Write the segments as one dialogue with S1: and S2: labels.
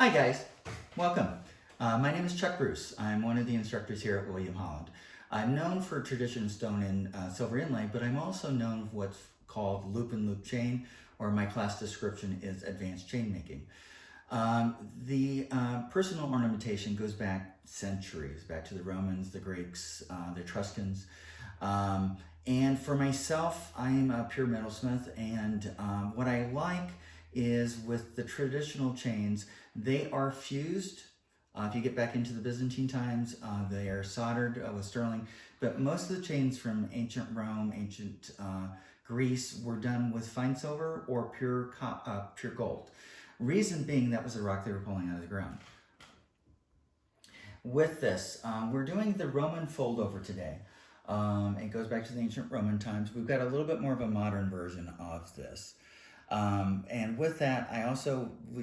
S1: Hi guys, welcome. My name is Chuck Bruce. I'm one of the instructors here at William Holland. I'm known for tradition stone and silver inlay, but I'm also known for what's called loop and loop chain, or my class description is advanced chain making. The personal ornamentation goes back centuries, back to the Romans, the Greeks, the Etruscans. And for myself, I'm a pure metalsmith, and what I like is with the traditional chains, they are fused. If you get back into the Byzantine times, they are soldered with sterling, but most of the chains from ancient Rome, ancient Greece were done with fine silver or pure gold. Reason being, that was the rock they were pulling out of the ground. With this, we're doing the Roman fold over today. It goes back to the ancient Roman times. We've got a little bit more of a modern version of this. And with that,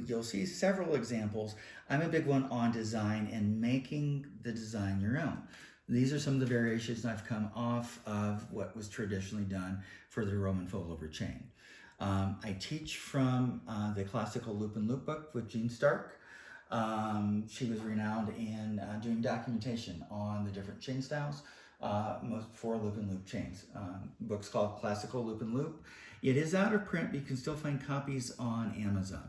S1: you'll see several examples. I'm a big one on design and making the design your own. These are some of the variations I've come off of what was traditionally done for the Roman fold over chain. I teach from the classical loop and loop book with Jean Stark. She was renowned in doing documentation on the different chain styles, most for loop and loop chains. Book's called Classical Loop and Loop. It is out of print, but you can still find copies on Amazon.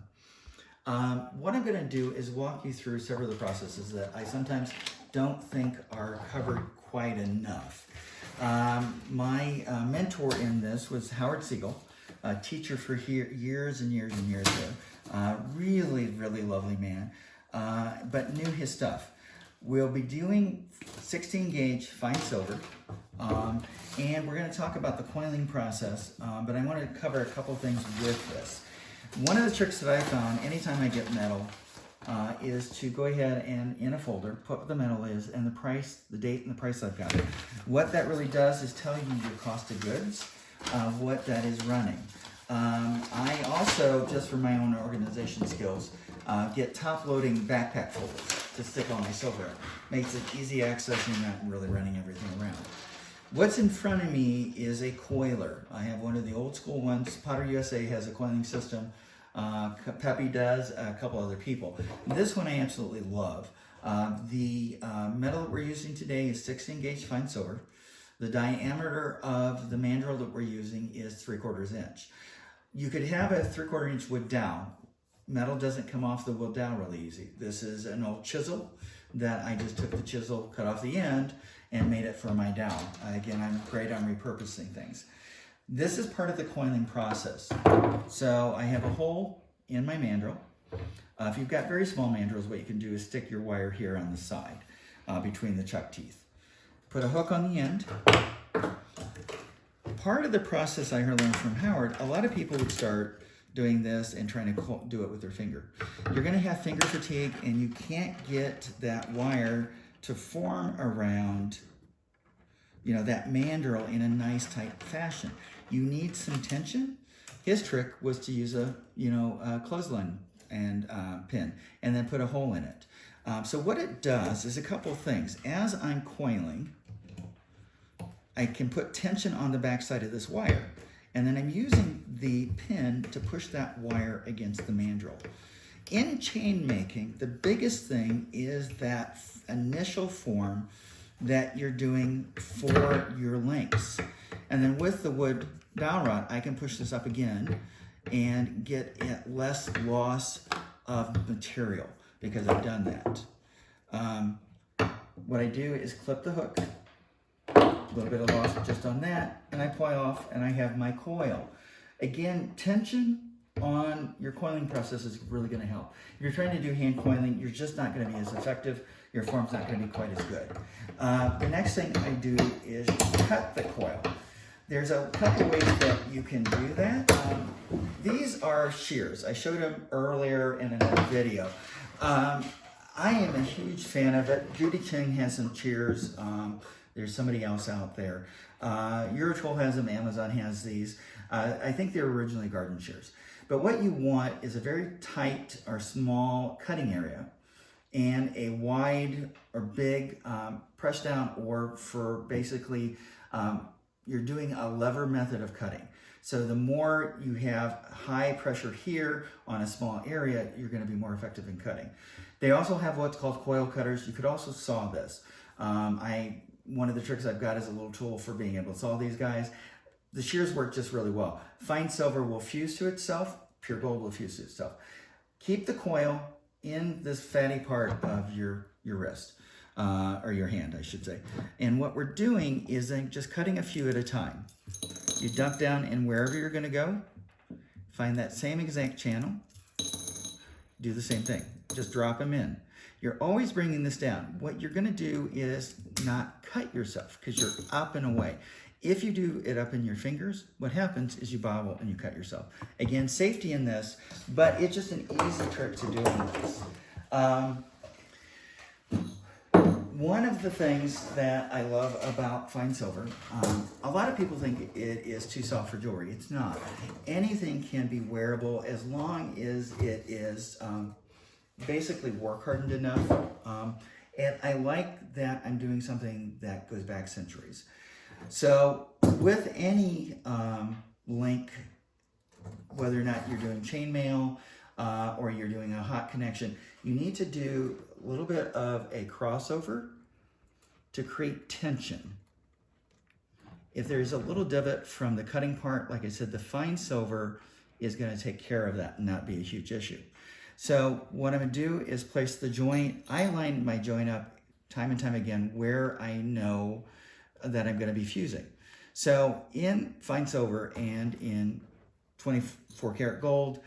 S1: What I'm going to do is walk you through several of the processes that I sometimes don't think are covered quite enough. My mentor in this was Howard Siegel, a teacher for years and years and years there. Really, really lovely man, but knew his stuff. We'll be doing 16 gauge fine silver, and we're going to talk about the coiling process, but I want to cover a couple things with this. One of the tricks that I found anytime I get metal is to go ahead and in a folder put what the metal is and the price, the date and the price I've got it. What that really does is tell you your cost of goods, what that is running. I also, just for my own organization skills, get top-loading backpack folders to stick all my silver in. Makes it easy accessing, not really running everything around. What's in front of me is a coiler. I have one of the old school ones. Potter USA has a coiling system. Peppy does, a couple other people. This one I absolutely love. The metal that we're using today is 16 gauge fine silver. The diameter of the mandrel that we're using is 3/4 inch. You could have a 3/4 inch wood dowel. Metal doesn't come off the wood dowel really easy. This is an old chisel that I just took the chisel, cut off the end, and made it for my dowel. Again, I'm great on repurposing things. This is part of the coiling process. So I have a hole in my mandrel. If you've got very small mandrels, what you can do is stick your wire here on the side between the chuck teeth. Put a hook on the end. Part of the process I learned from Howard, a lot of people would start doing this and trying to do it with their finger. You're going to have finger fatigue, and you can't get that wire to form around, that mandrel in a nice tight fashion. You need some tension. His trick was to use a clothesline and pin, and then put a hole in it. So what it does is a couple things. As I'm coiling, I can put tension on the backside of this wire, and then I'm using the pin to push that wire against the mandrel. In chain making, the biggest thing is that initial form that you're doing for your links. And then with the wood dowel rod, I can push this up again and get less loss of material because I've done that. What I do is clip the hook, a little bit of loss just on that, and I ply off and I have my coil. Again, tension on your coiling process is really going to help. If you're trying to do hand coiling, you're just not going to be as effective. Your form's not going to be quite as good. The next thing I do is cut the coil. There's a couple ways that you can do that. These are shears. I showed them earlier in another video. I am a huge fan of it. Judy King has some shears. There's somebody else out there. Eurotool has them. Amazon has these. I think they're originally garden shears. But what you want is a very tight or small cutting area and a wide or big press down, or for basically you're doing a lever method of cutting. So the more you have high pressure here on a small area, you're going to be more effective in cutting. They also have what's called coil cutters. You could also saw this. One of the tricks I've got is a little tool for being able to saw these guys. The shears work just really well. Fine silver will fuse to itself. Pure gold will fuse to itself. Keep the coil in this fatty part of your wrist, or your hand, I should say. And what we're doing is just cutting a few at a time. You dump down in wherever you're going to go, find that same exact channel, do the same thing. Just drop them in. You're always bringing this down. What you're going to do is not cut yourself because you're up and away. If you do it up in your fingers, what happens is you bobble and you cut yourself. Again, safety in this, but it's just an easy trick to doing this. One of the things that I love about fine silver, a lot of people think it is too soft for jewelry. It's not. Anything can be wearable as long as it is basically work hardened enough. And I like that I'm doing something that goes back centuries. So with any link, whether or not you're doing chainmail or you're doing a hot connection, you need to do a little bit of a crossover to create tension. If there's a little divot from the cutting part, like I said, the fine silver is going to take care of that and not be a huge issue. So what I'm going to do is place the joint. I line my joint up time and time again where I know that I'm going to be fusing. So in fine silver and in 24 karat gold,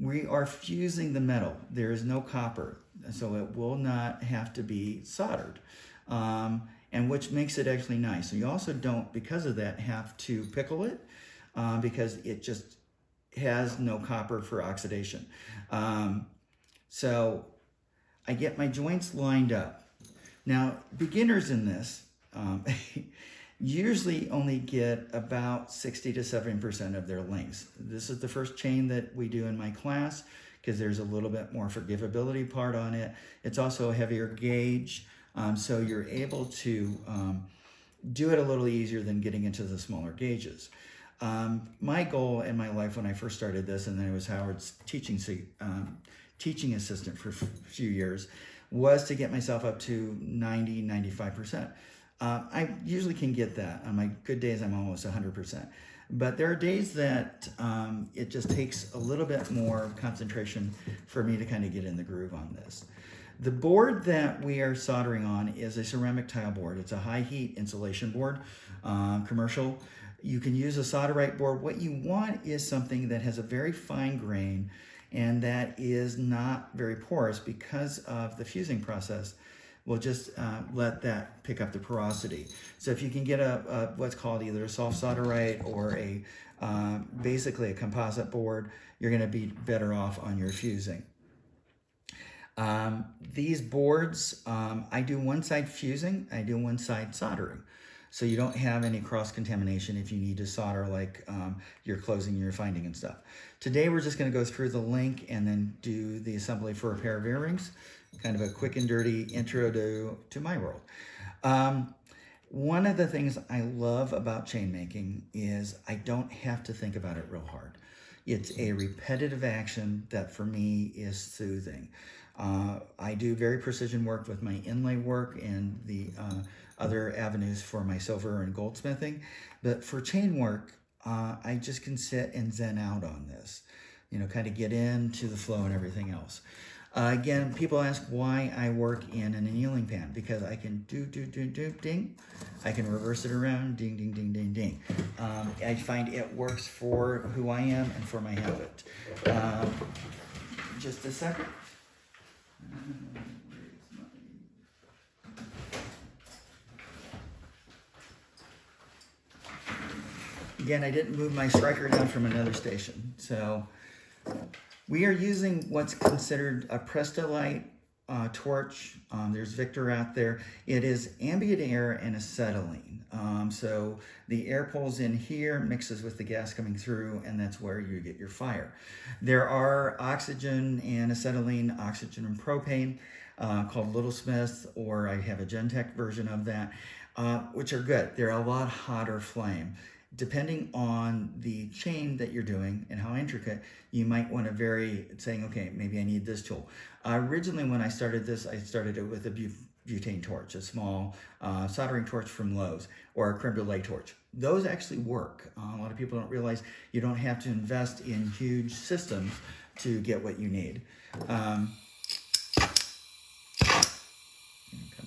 S1: we are fusing the metal. There is no copper, so it will not have to be soldered, and which makes it actually nice. So you also don't, because of that, have to pickle it because it just has no copper for oxidation. So I get my joints lined up. Now, beginners in this usually only get about 60 to 70% of their lengths. This is the first chain that we do in my class because there's a little bit more forgivability part on it. It's also a heavier gauge, so you're able to do it a little easier than getting into the smaller gauges. My goal in my life when I first started this, and then I was Howard's teaching assistant for a few years, was to get myself up to 90, 95%. I usually can get that. On my good days, I'm almost 100%. But there are days that it just takes a little bit more concentration for me to kind of get in the groove on this. The board that we are soldering on is a ceramic tile board. It's a high heat insulation board, commercial. You can use a solderite board. What you want is something that has a very fine grain and that is not very porous because of the fusing process. We'll just let that pick up the porosity. So if you can get a what's called either a soft solderite or a basically a composite board, you're going to be better off on your fusing. These boards, I do one side fusing, I do one side soldering. So you don't have any cross-contamination if you need to solder like you're closing your finding and stuff. Today we're just going to go through the link and then do the assembly for a pair of earrings. Kind of a quick and dirty intro to my world. One of the things I love about chain making is I don't have to think about it real hard. It's a repetitive action that for me is soothing. I do very precision work with my inlay work and the other avenues for my silver and goldsmithing. But for chain work, I just can sit and zen out on this, you know, kind of get into the flow and everything else. Again, people ask why I work in an annealing pan, because I can do, ding. I can reverse it around, ding, ding, ding, ding, ding. I find it works for who I am and for my habit. Just a second. Again, I didn't move my striker down from another station. So we are using what's considered a Prestolite torch. There's Victor out there. It is ambient air and acetylene. So the air pulls in here, mixes with the gas coming through, and that's where you get your fire. There are oxygen and acetylene, oxygen and propane, called Little Smith, or I have a Gentech version of that. which are good. They're a lot hotter flame. Depending on the chain that you're doing and how intricate, you might want to vary, saying, okay, maybe I need this tool. Originally, when I started this, I started it with a butane torch, a small soldering torch from Lowe's, or a creme brulee torch. Those actually work. A lot of people don't realize you don't have to invest in huge systems to get what you need. Come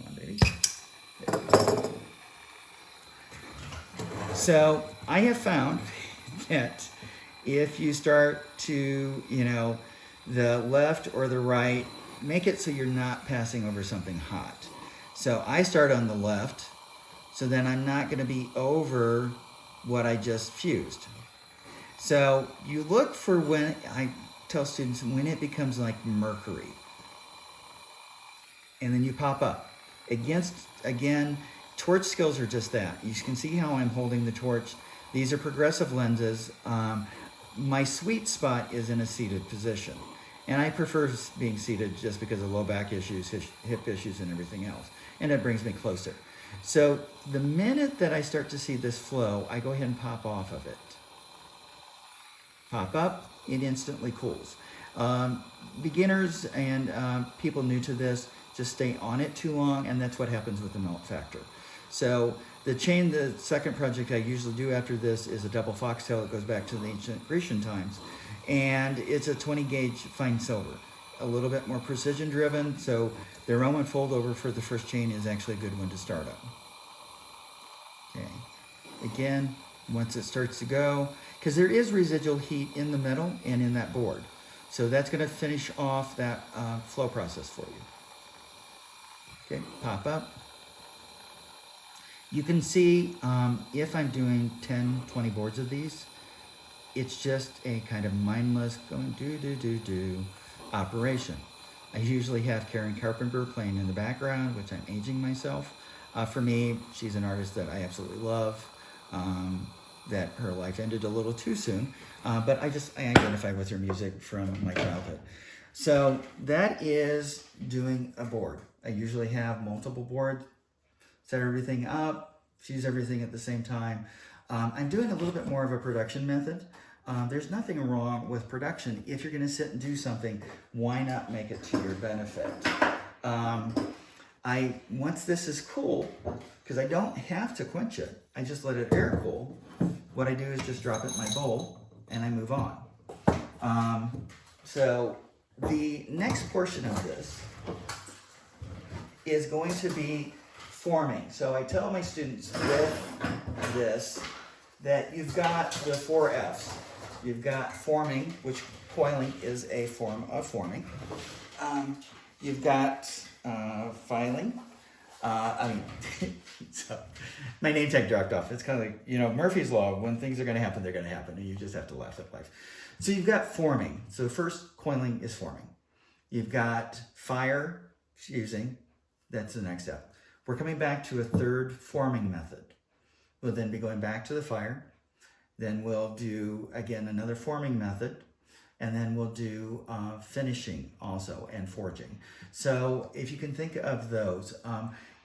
S1: on, baby. So I have found that if you start to, the left or the right, make it so you're not passing over something hot. So I start on the left, so then I'm not going to be over what I just fused. So you look for, when I tell students, when it becomes like mercury, and then you pop up. Again, torch skills are just that. You can see how I'm holding the torch. These are progressive lenses. My sweet spot is in a seated position. And I prefer being seated just because of low back issues, hip issues, and everything else. And it brings me closer. So the minute that I start to see this flow, I go ahead and pop off of it. Pop up, it instantly cools. Beginners and people new to this just stay on it too long, and that's what happens with the melt factor. So the second project I usually do after this is a double foxtail. It goes back to the ancient Grecian times. And it's a 20 gauge fine silver, a little bit more precision driven. So the Roman fold over for the first chain is actually a good one to start up. Okay. Again, once it starts to go, because there is residual heat in the metal and in that board. So that's going to finish off that flow process for you. Okay, pop up. You can see if I'm doing 10, 20 boards of these, it's just a kind of mindless going do operation. I usually have Karen Carpenter playing in the background, which I'm aging myself. For me, she's an artist that I absolutely love, that her life ended a little too soon, but I identify with her music from my childhood. So that is doing a board. I usually have multiple boards, set everything up, fuse everything at the same time. I'm doing a little bit more of a production method. There's nothing wrong with production. If you're gonna sit and do something, why not make it to your benefit? Once this is cool, because I don't have to quench it, I just let it air cool. What I do is just drop it in my bowl and I move on. So the next portion of this is going to be forming. So I tell my students with this that you've got the 4 F's. You've got forming, which coiling is a form of forming. You've got filing. So my name tag dropped off. It's kind of like, Murphy's Law. When things are going to happen, they're going to happen. And you just have to laugh at life. So you've got forming. So first, coiling is forming. You've got fire, fusing. That's the next step. We're coming back to a third forming method. We'll then be going back to the fire. Then we'll do, again, another forming method. And then we'll do finishing also and forging. So if you can think of those,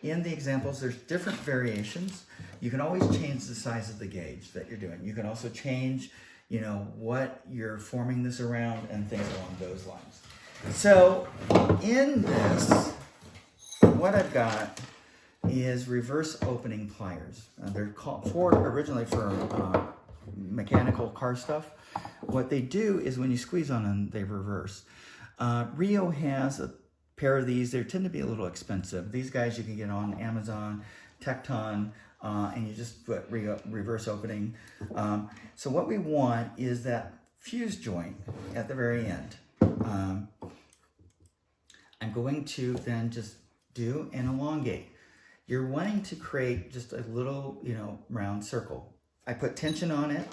S1: in the examples, there's different variations. You can always change the size of the gauge that you're doing. You can also change, what you're forming this around and things along those lines. So in this, what I've got is reverse opening pliers. They're called originally for mechanical car stuff. What they do is when you squeeze on them, they reverse. Rio has a pair of these. They tend to be a little expensive. These guys you can get on Amazon, Tecton, and you just put reverse opening. So what we want is that fuse joint at the very end. I'm going to then just do an elongate. You're wanting to create just a little, round circle. I put tension on it.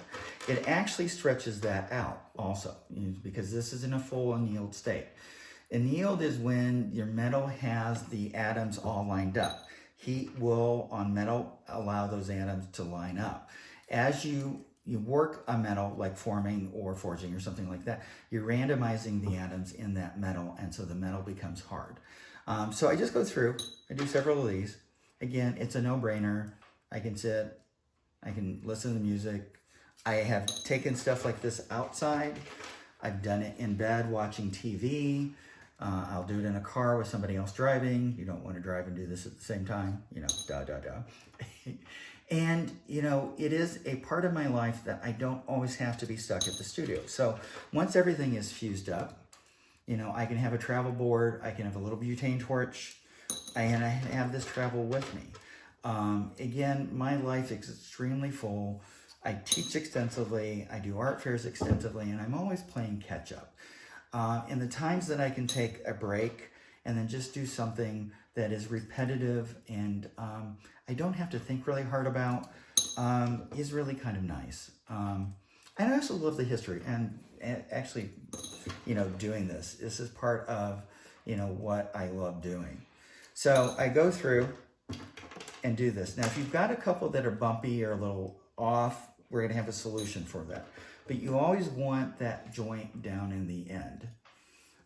S1: It actually stretches that out also, because this is in a full annealed state. Annealed is when your metal has the atoms all lined up. Heat will, on metal, allow those atoms to line up. As you work a metal, like forming or forging or something like that, you're randomizing the atoms in that metal, and so the metal becomes hard. So I just go through, I do several of these, again, it's a no-brainer. I can sit, I can listen to the music. I have taken stuff like this outside. I've done it in bed watching TV. I'll do it in a car with somebody else driving. You don't want to drive and do this at the same time, you know, And, you know, it is a part of my life that I don't always have to be stuck at the studio. So once everything is fused up, you know, I can have a travel board, I can have a little butane torch, and I have this travel with me. Again, my life is extremely full. I teach extensively, I do art fairs extensively, and I'm always playing catch up. And the times that I can take a break and then just do something that is repetitive and I don't have to think really hard about is really kind of nice. And I also love the history and actually, you know, doing this. This is part of, you know, what I love doing. So I go through and do this. Now, if you've got a couple that are bumpy or a little off, we're going to have a solution for that. But you always want that joint down in the end.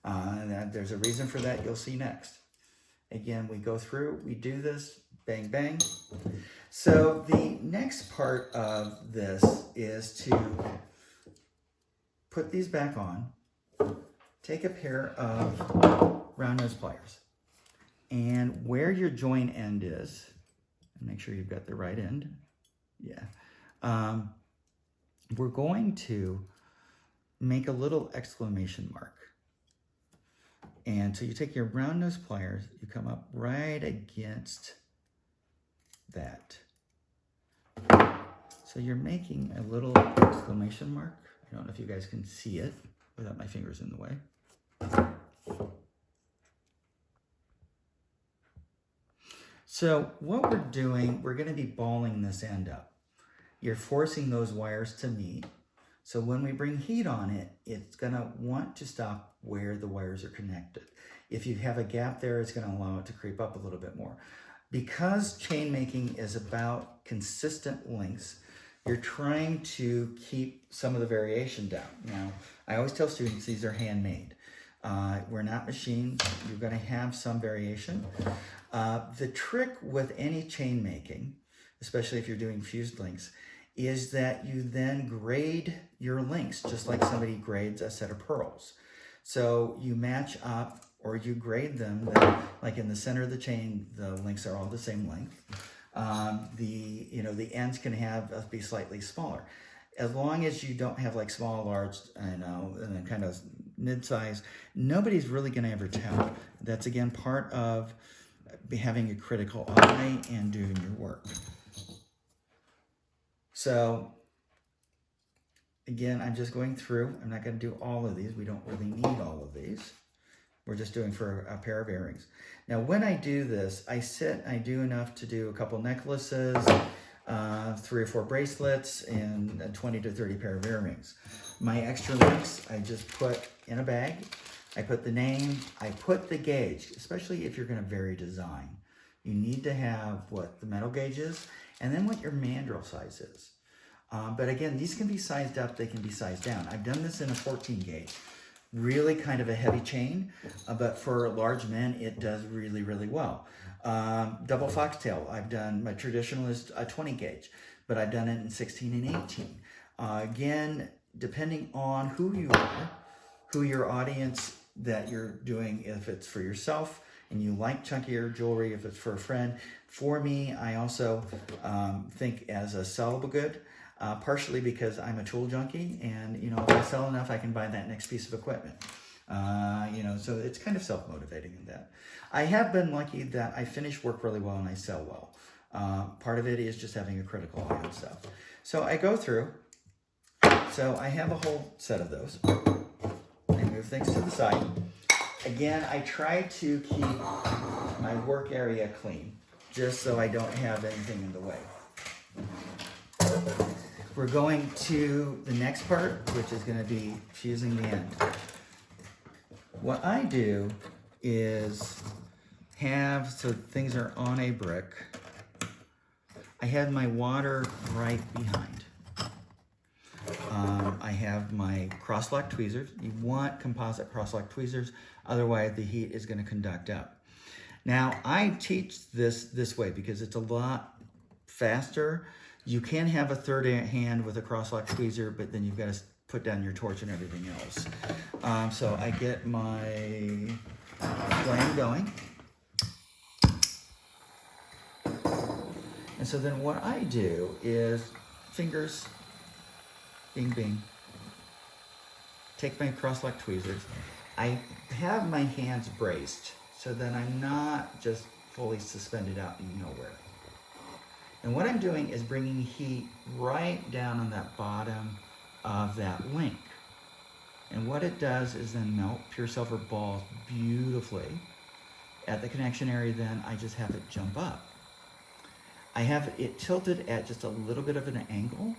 S1: And there's a reason for that you'll see next. Again, we go through, we do this, bang, bang. So the next part of this is to put these back on, take a pair of round nose pliers, and where your joint end is, make sure you've got the right end, yeah. We're going to make a little exclamation mark. And so you take your round nose pliers, you come up right against that. So you're making a little exclamation mark. I don't know if you guys can see it without my fingers in the way. So what we're doing, we're going to be balling this end up. You're forcing those wires to meet. So when we bring heat on it, it's going to want to stop where the wires are connected. If you have a gap there, it's going to allow it to creep up a little bit more. Because chain making is about consistent lengths, you're trying to keep some of the variation down. Now, I always tell students these are handmade. We're not machines. You're going to have some variation. The trick with any chain making, especially if you're doing fused links, is that you then grade your links just like somebody grades a set of pearls. So you match up or you grade them, like in the center of the chain, the links are all the same length. The ends can be slightly smaller. As long as you don't have like small, large, and then kind of mid-size, nobody's really going to ever tell. That's again part of having a critical eye and doing your work. So again, I'm just going through. I'm not going to do all of these. We don't really need all of these. We're just doing for a pair of earrings. Now, when I do this, I sit, I do enough to do a couple necklaces, 3 or 4 bracelets, and a 20 to 30 pair of earrings. My extra links, I just put in a bag. I put the name, I put the gauge, especially if you're going to vary design. You need to have what the metal gauge is, and then what your mandrel size is. But again, these can be sized up, they can be sized down. I've done this in a 14 gauge. Really kind of a heavy chain, but for large men, it does really, really well. Double foxtail, I've done, my traditional is a 20 gauge, but I've done it in 16 and 18. Again, depending on who you are, who your audience that you're doing, if it's for yourself and you like chunkier jewelry, if it's for a friend. For me, I also think as a sellable good, partially because I'm a tool junkie, and if I sell enough, I can buy that next piece of equipment. So it's kind of self-motivating in that. I have been lucky that I finish work really well and I sell well. Part of it is just having a critical eye on stuff. So I go through. So I have a whole set of those. I move things to the side. Again, I try to keep my work area clean, just so I don't have anything in the way. We're going to the next part, which is going to be fusing the end. What I do is so things are on a brick. I have my water right behind. I have my cross-lock tweezers. You want composite cross-lock tweezers, otherwise the heat is going to conduct up. Now, I teach this way because it's a lot faster. You can have a third hand with a cross-lock tweezer, but then you've got to put down your torch and everything else. So I get my flame going. And so then what I do is fingers, bing, bing. Take my cross-lock tweezers. I have my hands braced so that I'm not just fully suspended out in nowhere. And what I'm doing is bringing heat right down on that bottom of that link. And what it does is then melt pure silver balls beautifully. At the connection area, then I just have it jump up. I have it tilted at just a little bit of an angle.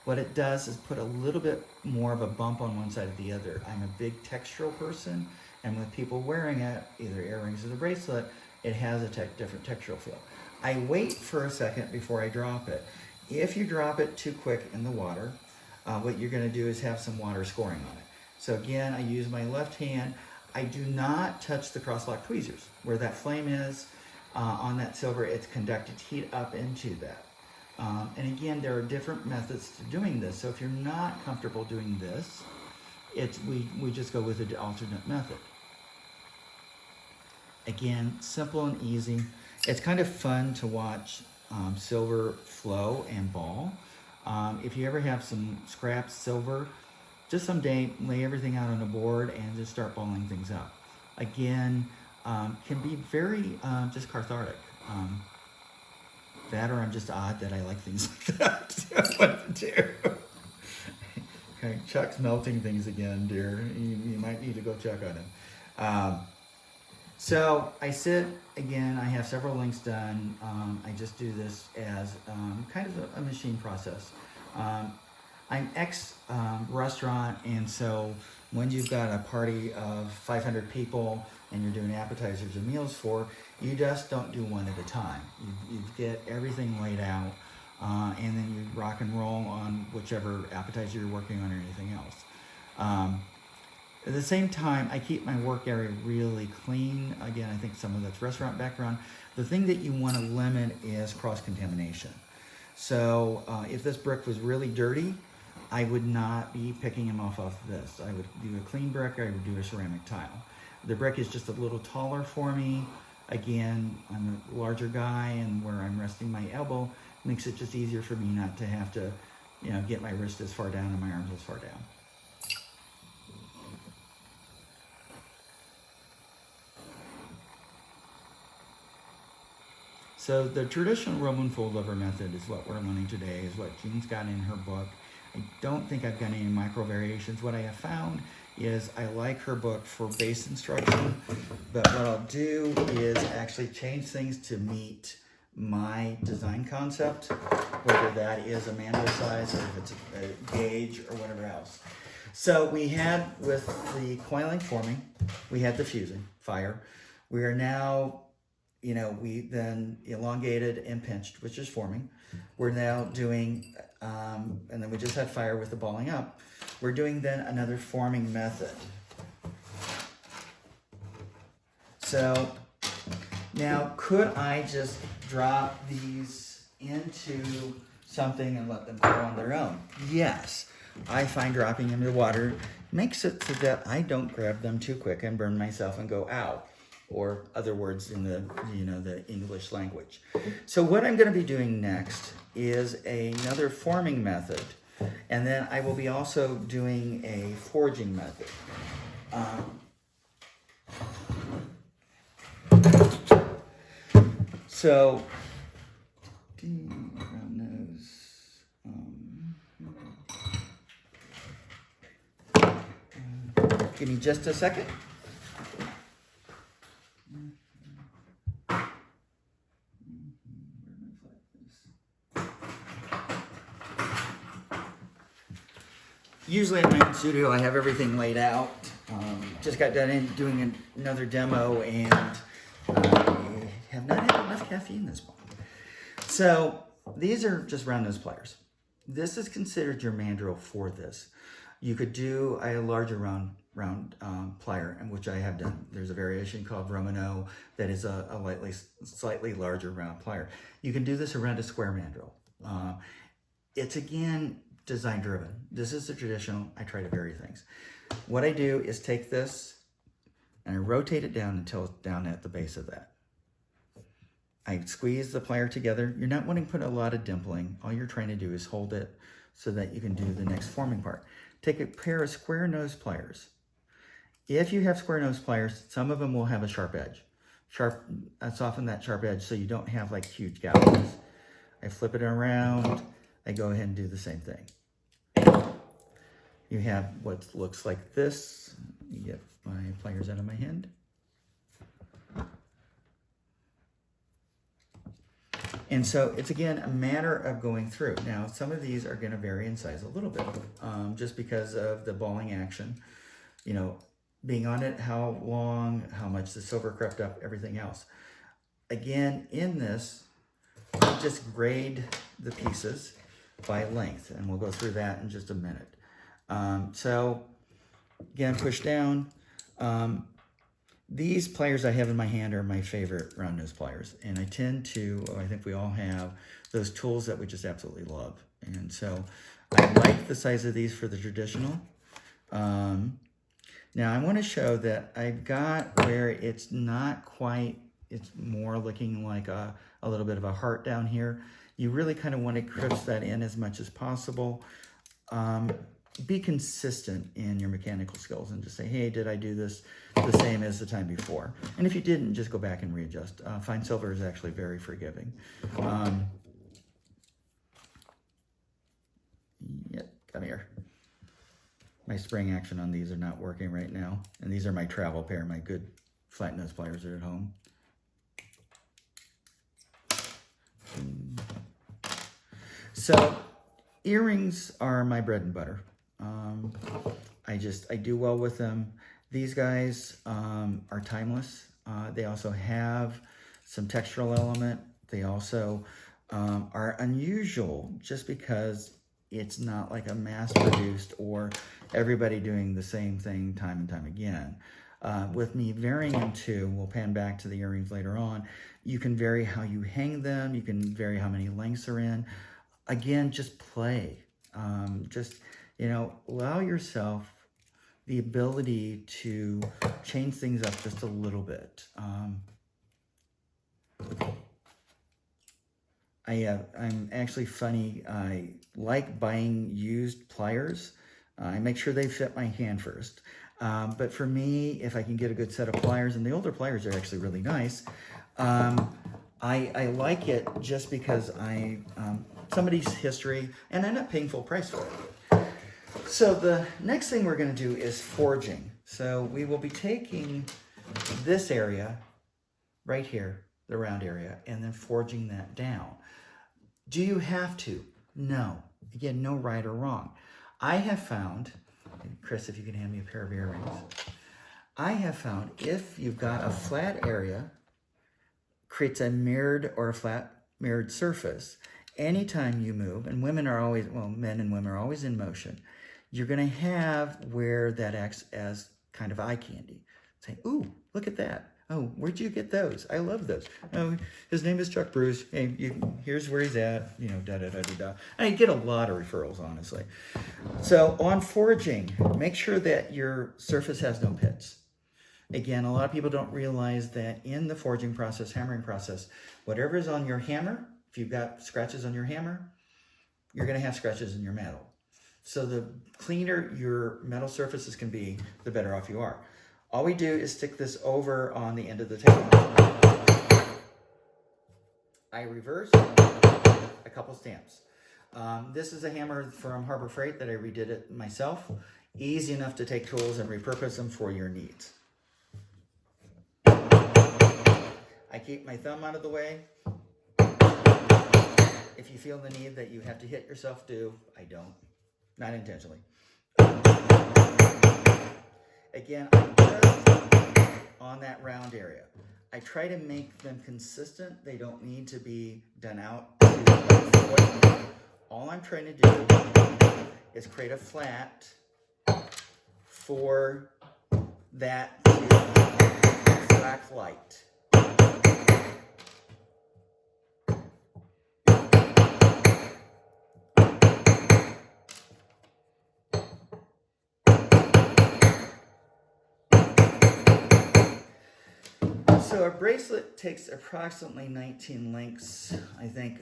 S1: What it does is put a little bit more of a bump on one side or the other. I'm a big textural person, and with people wearing it, either earrings or the bracelet, it has a different textural feel. I wait for a second before I drop it. If you drop it too quick in the water, what you're gonna do is have some water scoring on it. So again, I use my left hand. I do not touch the cross-lock tweezers. Where that flame is on that silver, it's conducted heat up into that. And again, there are different methods to doing this. So if you're not comfortable doing this, we just go with an alternate method. Again, simple and easy. It's kind of fun to watch silver flow and ball. If you ever have some scrap silver, just someday lay everything out on a board and just start balling things up. Again, can be very just cathartic. That or I'm just odd that I like things like that. That's what to do. Okay, Chuck's melting things again, dear. You might need to go check on him. So I sit, again, I have several links done. I just do this as kind of a machine process. I'm ex-restaurant, and so when you've got a party of 500 people and you're doing appetizers and meals for, you just don't do one at a time. You get everything laid out, and then you rock and roll on whichever appetizer you're working on or anything else. At the same time, I keep my work area really clean. Again, I think some of that's restaurant background. The thing that you want to limit is cross-contamination. So if this brick was really dirty, I would not be picking them off this. I would do a clean brick, I would do a ceramic tile. The brick is just a little taller for me. Again, I'm a larger guy, and where I'm resting my elbow makes it just easier for me not to have to, get my wrist as far down and my arms as far down. So the traditional Roman fold-over method is what we're learning today, is what Jean's got in her book. I don't think I've got any micro variations. What I have found is I like her book for base instruction, but what I'll do is actually change things to meet my design concept, whether that is a mandrel size or if it's a gauge or whatever else. So we had, with the coiling forming, we had the fusing, fire. We are now, we then elongated and pinched, which is forming. We're now doing, and then we just had fire with the balling up. We're doing then another forming method. So now, could I just drop these into something and let them grow on their own? Yes. I find dropping them into water makes it so that I don't grab them too quick and burn myself and go, ow, or other words in the, the English language. So what I'm going to be doing next is another forming method, and then I will be also doing a forging method. So, around those. Give me just a second. Usually at my studio, I have everything laid out. Just got done doing another demo, and I have not had enough caffeine this morning. So these are just round nose pliers. This is considered your mandrel for this. You could do a larger round round plier, and which I have done. There's a variation called Romano that is a slightly larger round plier. You can do this around a square mandrel. It's again design driven. This is the traditional. I try to vary things. What I do is take this and I rotate it down until it's down at the base of that. I squeeze the plier together. You're not wanting to put a lot of dimpling. All you're trying to do is hold it so that you can do the next forming part. Take a pair of square nose pliers. If you have square nose pliers, some of them will have a sharp edge. Soften that sharp edge so you don't have like huge gallows. I flip it around. I go ahead and do the same thing. You have what looks like this. You get my pliers out of my hand. And so it's again a matter of going through. Now some of these are going to vary in size a little bit, just because of the balling action, you know, being on it, how long, how much the silver crept up, everything else. Again, in this, just grade the pieces by length, and we'll go through that in just a minute. So again, push down. These pliers I have in my hand are my favorite round nose pliers, and I tend to, I think we all have those tools that we just absolutely love. And so I like the size of these for the traditional. Now I want to show that I've got where it's not quite, it's more looking like a little bit of a heart down here. You really kind of want to crisp that in as much as possible. Be consistent in your mechanical skills and just say, hey, did I do this the same as the time before? And if you didn't, just go back and readjust. Fine silver is actually very forgiving. Yep, come here. My spring action on these are not working right now. And these are my travel pair. My good flat nose pliers are at home. So earrings are my bread and butter. I do well with them. These guys are timeless. They also have some textural element. They also are unusual just because it's not like a mass-produced or everybody doing the same thing time and time again. With me varying them too, we'll pan back to the earrings later on, you can vary how you hang them, you can vary how many lengths are in. Again, just play. Just, you know, allow yourself the ability to change things up just a little bit. I'm actually funny. I like buying used pliers. I make sure they fit my hand first. But for me, if I can get a good set of pliers, and the older pliers are actually really nice, I like it just because somebody's history, and I'm not paying full price for it. So the next thing we're going to do is forging. So we will be taking this area right here, the round area, and then forging that down. Do you have to? No. Again, no right or wrong. I have found, Chris, if you can hand me a pair of earrings. I have found if you've got a flat area, creates a mirrored or a flat mirrored surface, anytime you move, and women are always, well, men and women are always in motion, you're going to have where that acts as kind of eye candy. Say, ooh, look at that. Oh, where'd you get those? I love those. Oh, his name is Chuck Bruce. Hey, here's where he's at. You know, da-da-da-da-da. And I get a lot of referrals, honestly. So on forging, make sure that your surface has no pits. Again, a lot of people don't realize that in the forging process, hammering process, whatever is on your hammer, if you've got scratches on your hammer, you're going to have scratches in your metal. So the cleaner your metal surfaces can be, the better off you are. All we do is stick this over on the end of the table. I reverse a couple stamps. This is a hammer from Harbor Freight that I redid it myself. Easy enough to take tools and repurpose them for your needs. I keep my thumb out of the way. If you feel the need that you have to hit yourself, do. I don't. Not intentionally. Again, I'm just on that round area. I try to make them consistent. They don't need to be done out. All I'm trying to do is create a flat for that to black light. So a bracelet takes approximately 19 links, I think,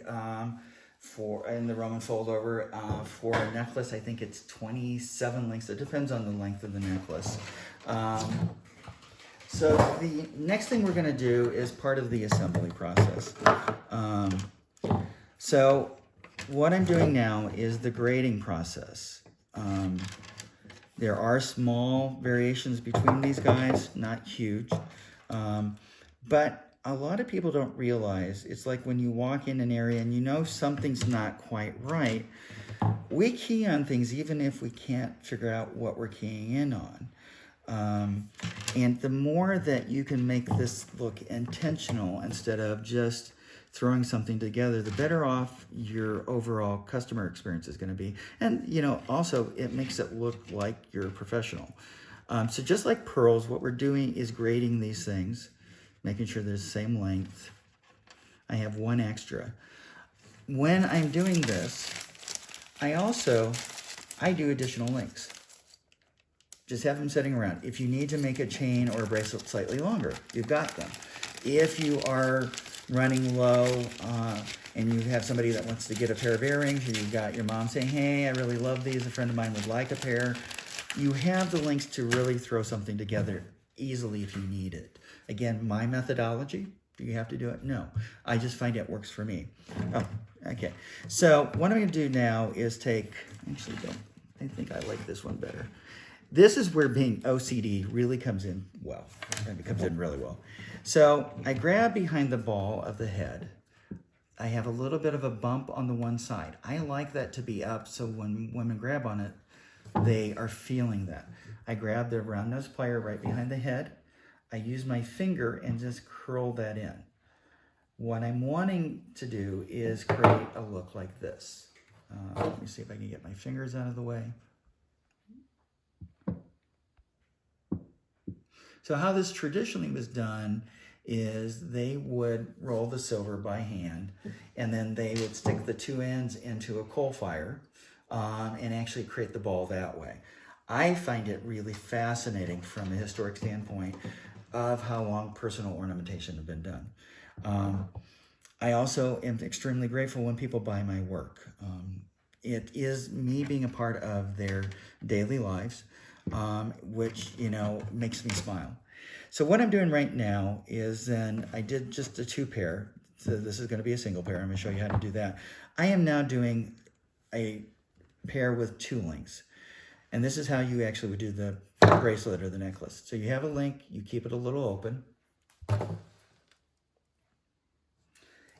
S1: for in the Roman fold over. For a necklace, I think it's 27 links. It depends on the length of the necklace. So the next thing we're going to do is part of the assembly process. So what I'm doing now is the grading process. There are small variations between these guys, not huge. But a lot of people don't realize, it's like when you walk in an area and you know something's not quite right, we key on things even if we can't figure out what we're keying in on. And the more that you can make this look intentional instead of just throwing something together, the better off your overall customer experience is going to be. And, you know, also it makes it look like you're a professional. So just like pearls, what we're doing is grading these things, making sure they're the same length. I have one extra. When I'm doing this, I do additional links. Just have them sitting around. If you need to make a chain or a bracelet slightly longer, you've got them. If you are running low and you have somebody that wants to get a pair of earrings, or you've got your mom saying, hey, I really love these, a friend of mine would like a pair, you have the links to really throw something together easily if you need it. Again, my methodology, do you have to do it? No, I just find it works for me. Oh, okay. So what I'm going to do now is I think I like this one better. This is where being OCD really comes in well, and it comes in really well. So I grab behind the ball of the head. I have a little bit of a bump on the one side. I like that to be up so when women grab on it, they are feeling that. I grab the round nose plier right behind the head. I use my finger and just curl that in. What I'm wanting to do is create a look like this. Let me see if I can get my fingers out of the way. So how this traditionally was done is they would roll the silver by hand, and then they would stick the two ends into a coal fire and actually create the ball that way. I find it really fascinating from a historic standpoint of how long personal ornamentation has been done. I also am extremely grateful when people buy my work. It is me being a part of their daily lives, which, you know, makes me smile. So what I'm doing right now is then I did just a 2 pair. So this is going to be a single pair. I'm going to show you how to do that. I am now doing a pair with 2 links. And this is how you actually would do the bracelet or the necklace. So you have a link, you keep it a little open.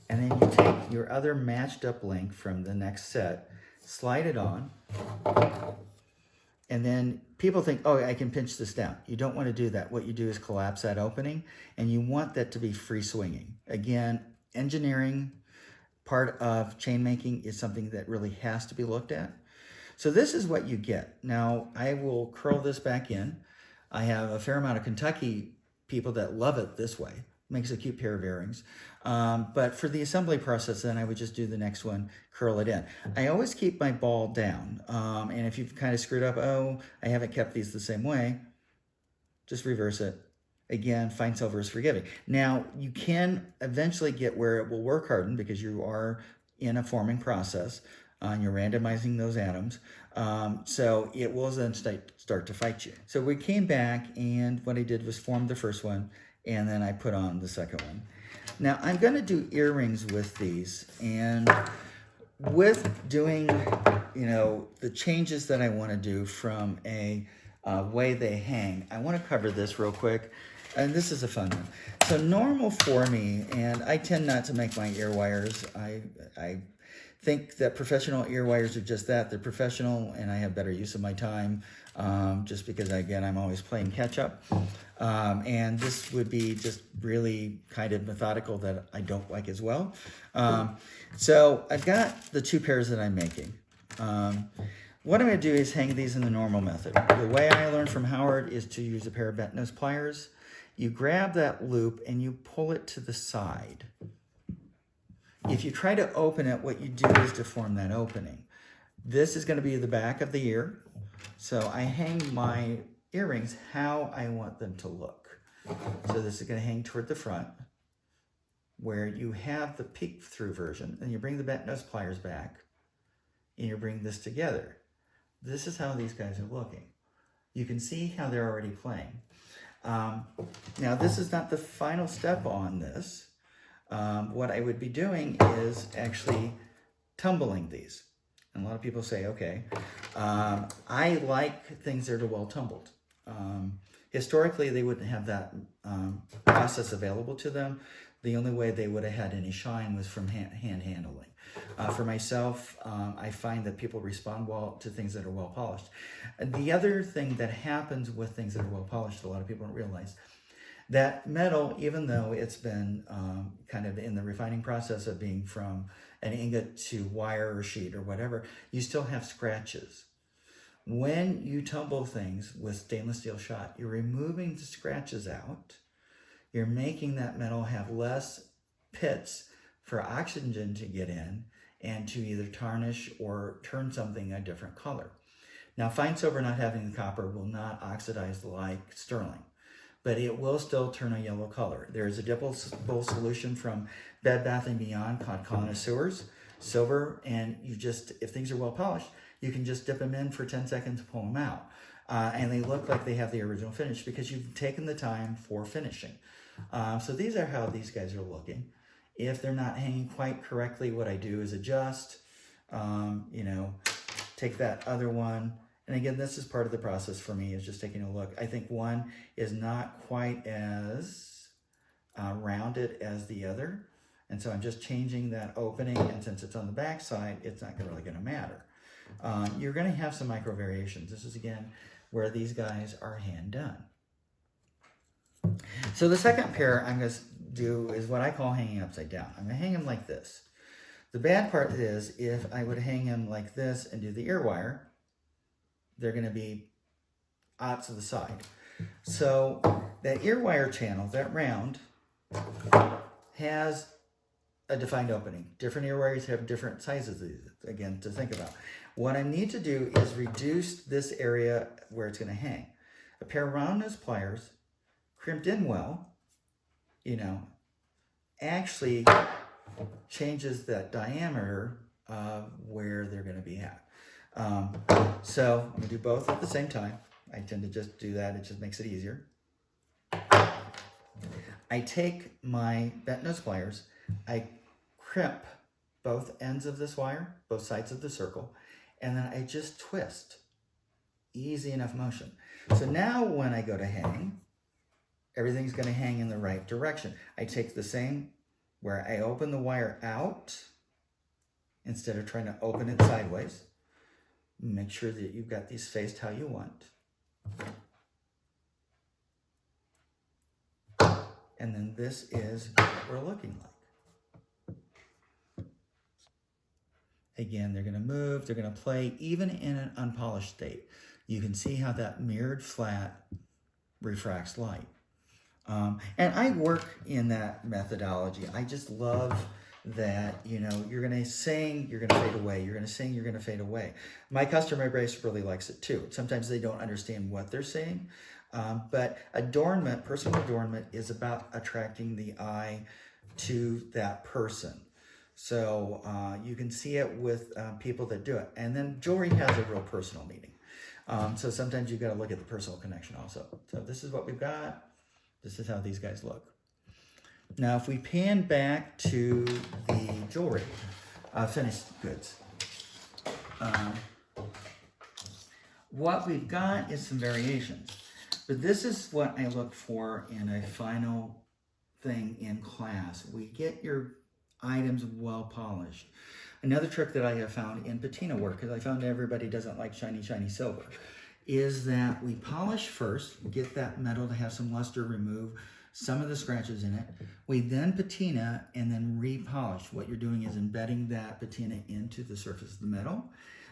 S1: And then you take your other matched up link from the next set, slide it on. And then people think, oh, I can pinch this down. You don't want to do that. What you do is collapse that opening, and you want that to be free swinging. Again, engineering part of chain making is something that really has to be looked at. So this is what you get. Now, I will curl this back in. I have a fair amount of Kentucky people that love it this way. Makes a cute pair of earrings. But for the assembly process, then I would just do the next one, curl it in. I always keep my ball down. And if you've kind of screwed up, oh, I haven't kept these the same way, just reverse it. Again, fine silver is forgiving. Now, you can eventually get where it will work hardened because you are in a forming process. And you're randomizing those atoms. So it will then start to fight you. So we came back, and what I did was form the first one, and then I put on the second one. Now I'm going to do earrings with these, and with doing, you know, the changes that I want to do from a way they hang, I want to cover this real quick, and this is a fun one. So normal for me, and I tend not to make my ear wires. I think that professional ear wires are just that. They're professional, and I have better use of my time just because, again, I'm always playing catch up. And this would be just really kind of methodical that I don't like as well. So I've got the 2 pairs that I'm making. What I'm going to do is hang these in the normal method. The way I learned from Howard is to use a pair of bent nose pliers. You grab that loop and you pull it to the side. If you try to open it, what you do is deform that opening. This is going to be the back of the ear. So I hang my earrings how I want them to look. So this is going to hang toward the front, where you have the peek through version, and you bring the bent nose pliers back, and you bring this together. This is how these guys are looking. You can see how they're already playing. Now this is not the final step on this. What I would be doing is actually tumbling these. And a lot of people say, okay, I like things that are well tumbled. Historically, they wouldn't have that process available to them. The only way they would have had any shine was from hand handling. For myself, I find that people respond well to things that are well polished. And the other thing that happens with things that are well polished, a lot of people don't realize, that metal, even though it's been kind of in the refining process of being from an ingot to wire or sheet or whatever, you still have scratches. When you tumble things with stainless steel shot, you're removing the scratches out. You're making that metal have less pits for oxygen to get in and to either tarnish or turn something a different color. Now, fine silver not having the copper will not oxidize like sterling, but it will still turn a yellow color. There's a dippable solution from Bed Bath & Beyond called Connoisseurs Silver, and you just, if things are well polished, you can just dip them in for 10 seconds and pull them out. And they look like they have the original finish because you've taken the time for finishing. So these are how these guys are looking. If they're not hanging quite correctly, what I do is adjust, take that other one. And again, this is part of the process for me, is just taking a look. I think one is not quite as rounded as the other. And so I'm just changing that opening. And since it's on the back side, it's not really going to matter. You're going to have some micro variations. This is, again, where these guys are hand done. So the second pair I'm going to do is what I call hanging upside down. I'm going to hang them like this. The bad part is if I would hang them like this and do the ear wire, they're going to be out to the side. So that ear wire channel, that round, has a defined opening. Different ear wires have different sizes, again, to think about. What I need to do is reduce this area where it's going to hang. A pair of round nose pliers, crimped in well, actually changes that diameter of where they're going to be at. So I'm going to do both at the same time. I tend to just do that. It just makes it easier. I take my bent nose pliers. I crimp both ends of this wire, both sides of the circle, and then I just twist. Easy enough motion. So now when I go to hang, everything's going to hang in the right direction. I take the same, where I open the wire out instead of trying to open it sideways. Make sure that you've got these faced how you want. And then this is what we're looking like. Again, they're going to move, they're going to play, even in an unpolished state. You can see how that mirrored flat refracts light. And I work in that methodology. I just love that, you're going to sing, you're going to fade away. You're going to sing, you're going to fade away. My customer base really likes it too. Sometimes they don't understand what they're saying. But adornment, personal adornment, is about attracting the eye to that person. So you can see it with people that do it. And then jewelry has a real personal meaning. So sometimes you've got to look at the personal connection also. So this is what we've got. This is how these guys look. Now, if we pan back to the jewelry, finished goods, what we've got is some variations. But this is what I look for in a final thing in class. We get your items well polished. Another trick that I have found in patina work, because I found everybody doesn't like shiny, shiny silver, is that we polish first, get that metal to have some luster, remove some of the scratches in it. We then patina and then repolish. What you're doing is embedding that patina into the surface of the metal.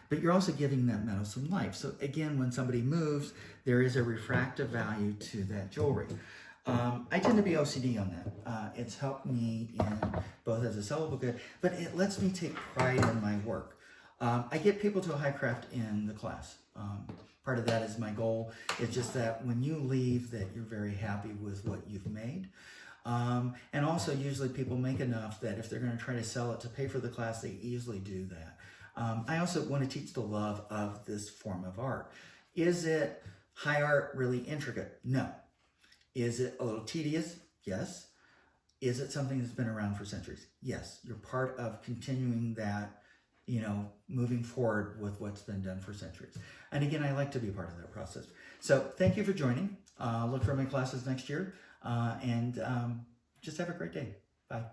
S1: but you're also giving that metal some life. So again, when somebody moves, there is a refractive value to that jewelry. I tend to be OCD on that. It's helped me in both as a sellable good, but it lets me take pride in my work. I get people to a high craft in the class. Part of that is my goal. It's just that when you leave, that you're very happy with what you've made. And also usually people make enough that if they're going to try to sell it to pay for the class, they easily do that. I also want to teach the love of this form of art. Is it high art really intricate? No. Is it a little tedious? Yes. Is it something that's been around for centuries? Yes. You're part of continuing that, moving forward with what's been done for centuries. And again, I like to be part of that process. So thank you for joining. Look for my classes next year, and just have a great day. Bye.